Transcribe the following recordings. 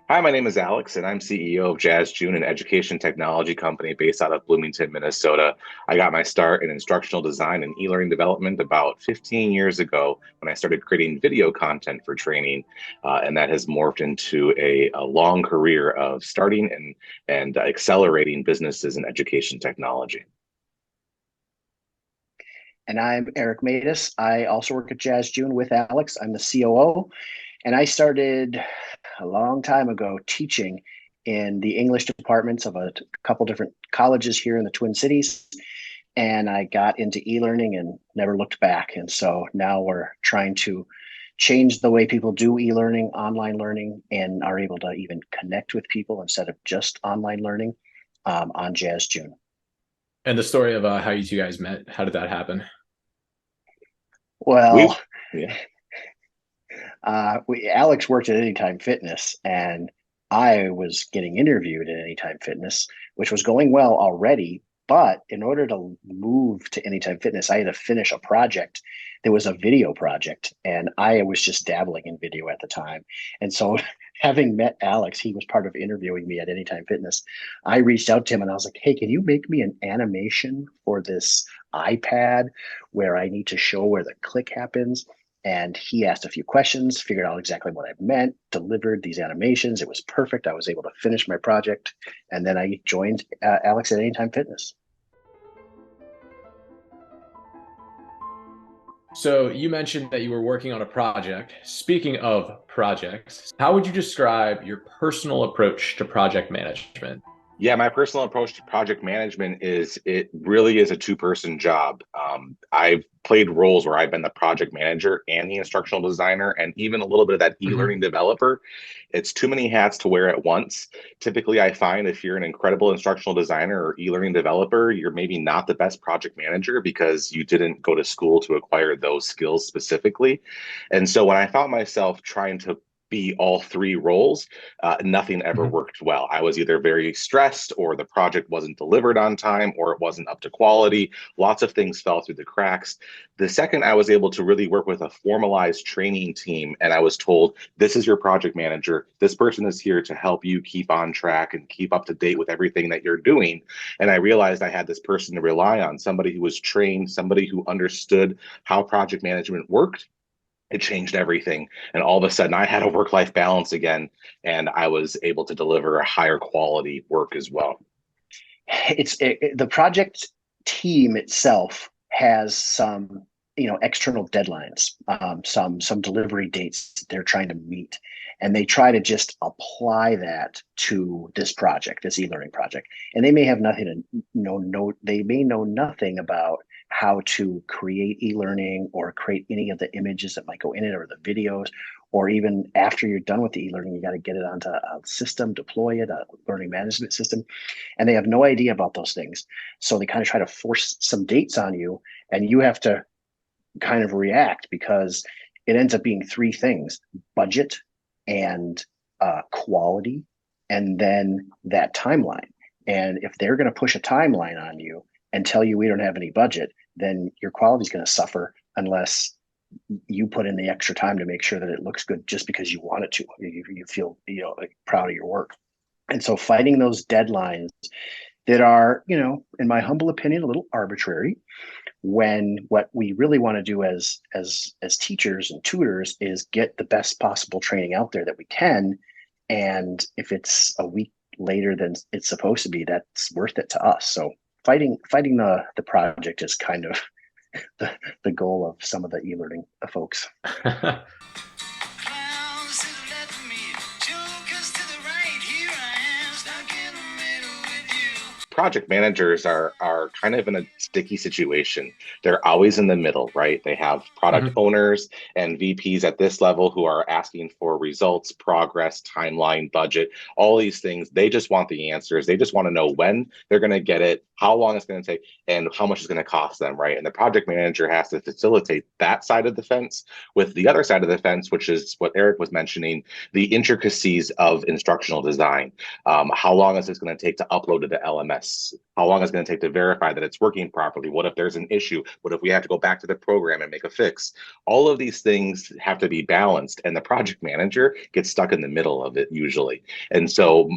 Hi, my name is Alex, and I'm CEO of Jazz June, an education technology company based out of Bloomington, Minnesota. I got my start in instructional design and e-learning development about 15 years ago when I started creating video content for training, and that has morphed into a long career of starting and accelerating businesses in education technology. And I'm Eric Matus. I also work at Jazz June with Alex. I'm the COO. And I started a long time ago teaching in the English departments of a couple different colleges here in the Twin Cities. And I got into e-learning and never looked back. And so now we're trying to change the way people do e-learning, online learning, and are able to even connect with people instead of just online learning on Jazz June. And the story of how you two guys met, how did that happen? Well, We, yeah. Alex worked at Anytime Fitness, and I was getting interviewed at Anytime Fitness, which was going well already. But in order to move to Anytime Fitness, I had to finish a project. There was a video project, and I was just dabbling in video at the time. And so, having met Alex, he was part of interviewing me at Anytime Fitness. I reached out to him and I was like, "Hey, can you make me an animation for this iPad where I need to show where the click happens?" And he asked a few questions, figured out exactly what I meant, delivered these animations. It was perfect. I was able to finish my project. And then I joined Alex at Anytime Fitness. So you mentioned that you were working on a project. Speaking of projects, how would you describe your personal approach to project management? Yeah, my personal approach to project management is it really is a two-person job. I've played roles where I've been the project manager and the instructional designer, and even a little bit of that Mhm. e-learning developer. It's too many hats to wear at once. Typically, I find if you're an incredible instructional designer or e-learning developer, you're maybe not the best project manager because you didn't go to school to acquire those skills specifically. And so when I found myself trying to be all three roles, nothing ever Mhm. worked well. I was either very stressed, or the project wasn't delivered on time, or it wasn't up to quality. Lots of things fell through the cracks. The second I was able to really work with a formalized training team, and I was told, this is your project manager. This person is here to help you keep on track and keep up to date with everything that you're doing. And I realized I had this person to rely on, somebody who was trained, somebody who understood how project management worked. It changed everything. And all of a sudden, I had a work life balance again, and I was able to deliver a higher quality work as well. The project team itself has some external deadlines, some delivery dates they're trying to meet, and they try to just apply that to this project, this e-learning project. And they may have nothing to know, they may know nothing about how to create e-learning or create any of the images that might go in it or the videos, or even after you're done with the e-learning, you got to get it onto a system, deploy it, a learning management system, and they have no idea about those things. So they kind of try to force some dates on you, and you have to kind of react because it ends up being three things: budget and quality, and then that timeline. And if they're going to push a timeline on you and tell you we don't have any budget, then your quality is going to suffer unless you put in the extra time to make sure that it looks good just because you want it to. You feel like proud of your work. And so fighting those deadlines that are, in my humble opinion, a little arbitrary, when what we really want to do as teachers and tutors is get the best possible training out there that we can. And if it's a week later than it's supposed to be, that's worth it to us. So fighting the project is kind of the, the goal of some of the e-learning folks. Clowns to the left of me, jokers to the right. Here I am, stuck in the middle with you. Project managers are kind of in a sticky situation. They're always in the middle, right? They have product Mhm. owners and VPs at this level who are asking for results, progress, timeline, budget, all these things. They just want the answers. They just want to know when they're going to get it, how long it's going to take, and how much it's going to cost them, right? And the project manager has to facilitate that side of the fence with the other side of the fence, which is what Eric was mentioning, the intricacies of instructional design. How long is this going to take to upload to the LMS tests? How long is it going to take to verify that it's working properly? What if there's an issue? What if we have to go back to the program and make a fix? All of these things have to be balanced, and the project manager gets stuck in the middle of it usually. And so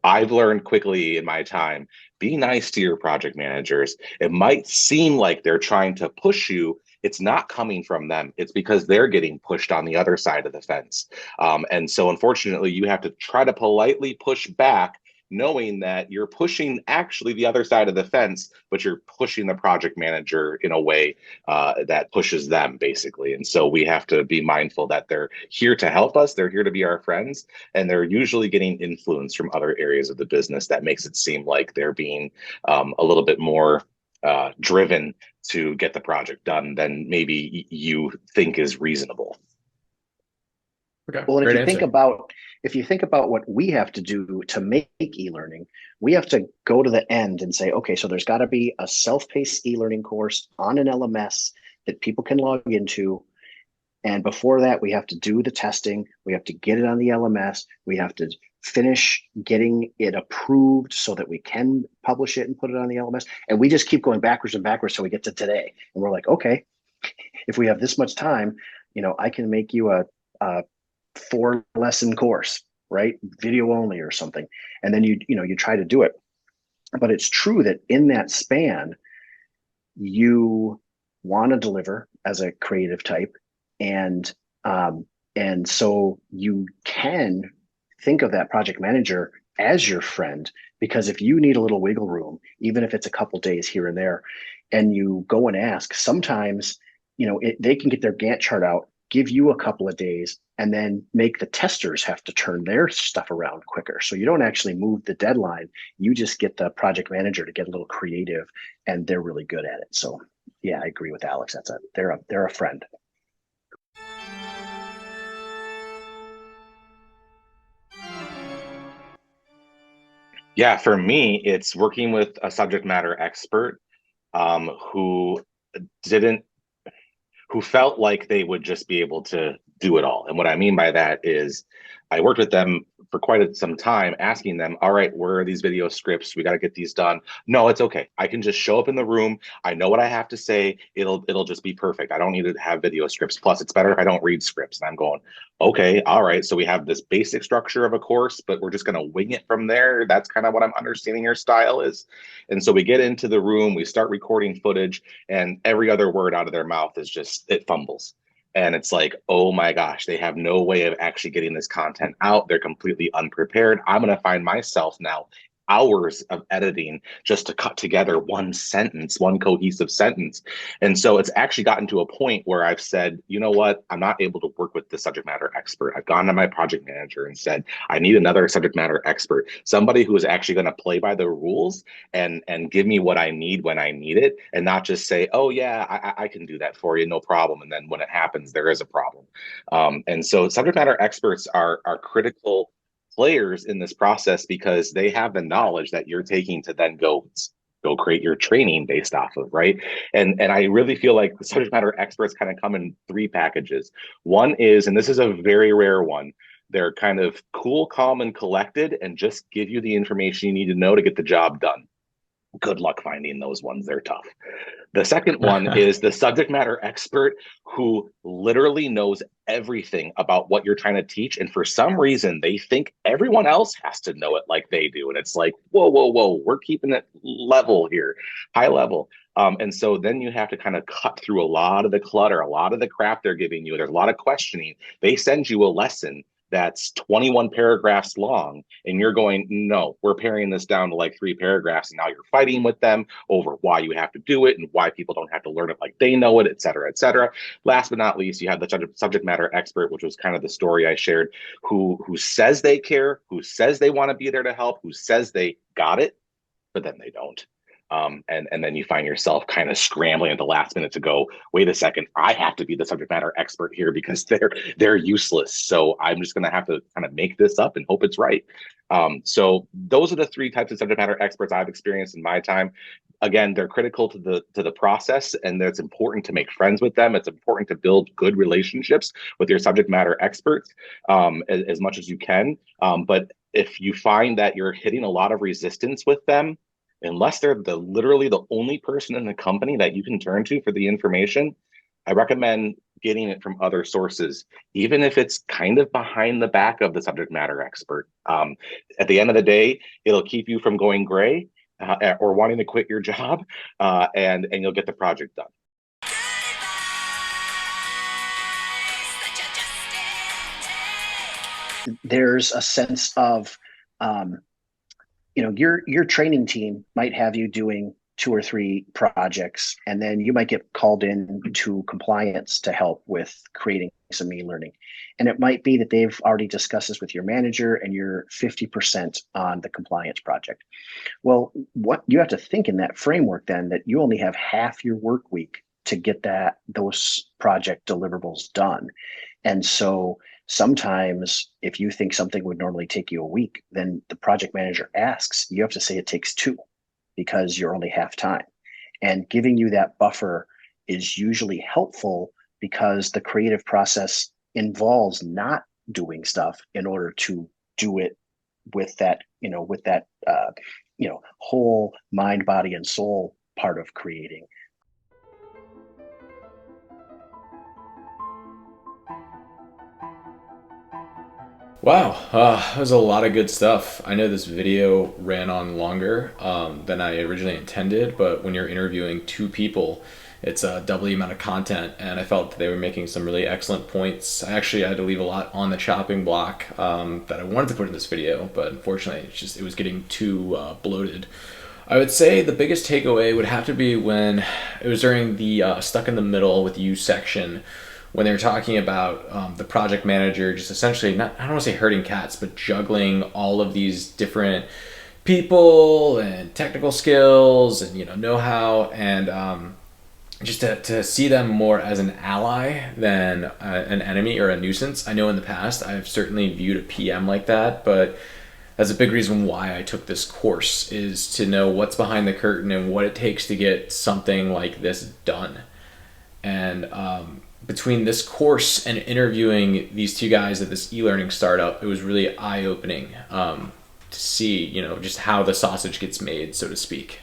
I've learned quickly in my time, be nice to your project managers. It might seem like they're trying to push you. It's not coming from them. It's because they're getting pushed on the other side of the fence. And so unfortunately, you have to try to politely push back, knowing that you're pushing actually the other side of the fence, but you're pushing the project manager in a way that pushes them basically. And so we have to be mindful that they're here to help us. They're here to be our friends, and they're usually getting influence from other areas of the business that makes it seem like they're being a little bit more driven to get the project done than maybe you think is reasonable. Okay. Well, and Great if you think about what we have to do to make e-learning, we have to go to the end and say, okay, so there's got to be a self-paced e-learning course on an LMS that people can log into. And before that, we have to do the testing. We have to get it on the LMS. We have to finish getting it approved so that we can publish it and put it on the LMS. And we just keep going backwards and backwards till we get to today. And we're like, okay, if we have this much time, I can make you a 4-lesson course, right? Video only or something. And then you try to do it. But it's true that in that span, you want to deliver as a creative type. And so you can think of that project manager as your friend, because if you need a little wiggle room, even if it's a couple days here and there, and you go and ask, sometimes, they can get their Gantt chart out, give you a couple of days, and then make the testers have to turn their stuff around quicker. So you don't actually move the deadline. You just get the project manager to get a little creative, and they're really good at it. So yeah, I agree with Alex. They're a friend. Yeah, for me, it's working with a subject matter expert who didn't who felt like they would just be able to do it all. And what I mean by that is I worked with them for quite some time, asking them, all right, where are these video scripts? We got to get these done. No, it's okay. I can just show up in the room. I know what I have to say. It'll just be perfect. I don't need to have video scripts. Plus, it's better if I don't read scripts. And I'm going, okay, all right. So we have this basic structure of a course, but we're just going to wing it from there. That's kind of what I'm understanding your style is. And so we get into the room, we start recording footage, and every other word out of their mouth is just, it fumbles. And it's like, oh my gosh, they have no way of actually getting this content out. They're completely unprepared. I'm going to find myself now hours of editing just to cut together one sentence, one cohesive sentence. And so it's actually gotten to a point where I've said, you know what, I'm not able to work with the subject matter expert. I've gone to my project manager and said, I need another subject matter expert, somebody who is actually going to play by the rules and give me what I need when I need it, and not just say, oh yeah, I can do that for you, no problem. And then when it happens, there is a problem. And so subject matter experts are critical players in this process because they have the knowledge that you're taking to then go create your training based off of, right? And I really feel like the subject matter experts kind of come in 3 packages. One is, and this is a very rare one, they're kind of cool, calm, and collected and just give you the information you need to know to get the job done. Good luck finding those ones. They're tough. The second one is the subject matter expert who literally knows everything about what you're trying to teach. And for some reason, they think everyone else has to know it like they do. And it's like, whoa, we're keeping it level here, high level. And so then you have to kind of cut through a lot of the clutter, a lot of the crap they're giving you. There's a lot of questioning. They send you a lesson that's 21 paragraphs long, and you're going, no, we're paring this down to like 3 paragraphs, and now you're fighting with them over why you have to do it and why people don't have to learn it like they know it, et cetera, et cetera. Last but not least, you have the subject matter expert, which was kind of the story I shared, who says they care, who says they want to be there to help, who says they got it, but then they don't. And then you find yourself kind of scrambling at the last minute to go, wait a second, I have to be the subject matter expert here because they're useless. So I'm just going to have to kind of make this up and hope it's right. So those are the 3 types of subject matter experts I've experienced in my time. Again, they're critical to the process, and it's important to make friends with them. It's important to build good relationships with your subject matter experts as much as you can. But if you find that you're hitting a lot of resistance with them, unless they're literally the only person in the company that you can turn to for the information, I recommend getting it from other sources, even if it's kind of behind the back of the subject matter expert. At the end of the day, it'll keep you from going gray or wanting to quit your job, and you'll get the project done. There's a sense of, your training team might have you doing 2 or 3 projects, and then you might get called in to compliance to help with creating some e-learning. And it might be that they've already discussed this with your manager and you're 50% on the compliance project. Well, what you have to think in that framework then, that you only have half your work week to get those project deliverables done. And so sometimes if you think something would normally take you a week, then the project manager asks, you have to say it takes 2 because you're only half time. And giving you that buffer is usually helpful because the creative process involves not doing stuff in order to do it with that, whole mind, body, and soul part of creating. Wow, that was a lot of good stuff. I know this video ran on longer than I originally intended, but when you're interviewing 2 people, it's double the amount of content, and I felt that they were making some really excellent points. I actually had to leave a lot on the chopping block that I wanted to put in this video, but unfortunately, it was getting too bloated. I would say the biggest takeaway would have to be when it was during the Stuck in the Middle with You section, when they were talking about the project manager just essentially, I don't want to say herding cats, but juggling all of these different people and technical skills and know-how, and just to see them more as an ally than an enemy or a nuisance. I know in the past I've certainly viewed a PM like that, but that's a big reason why I took this course, is to know what's behind the curtain and what it takes to get something like this done. And between this course and interviewing these 2 guys at this e-learning startup, it was really eye-opening to see, just how the sausage gets made, so to speak.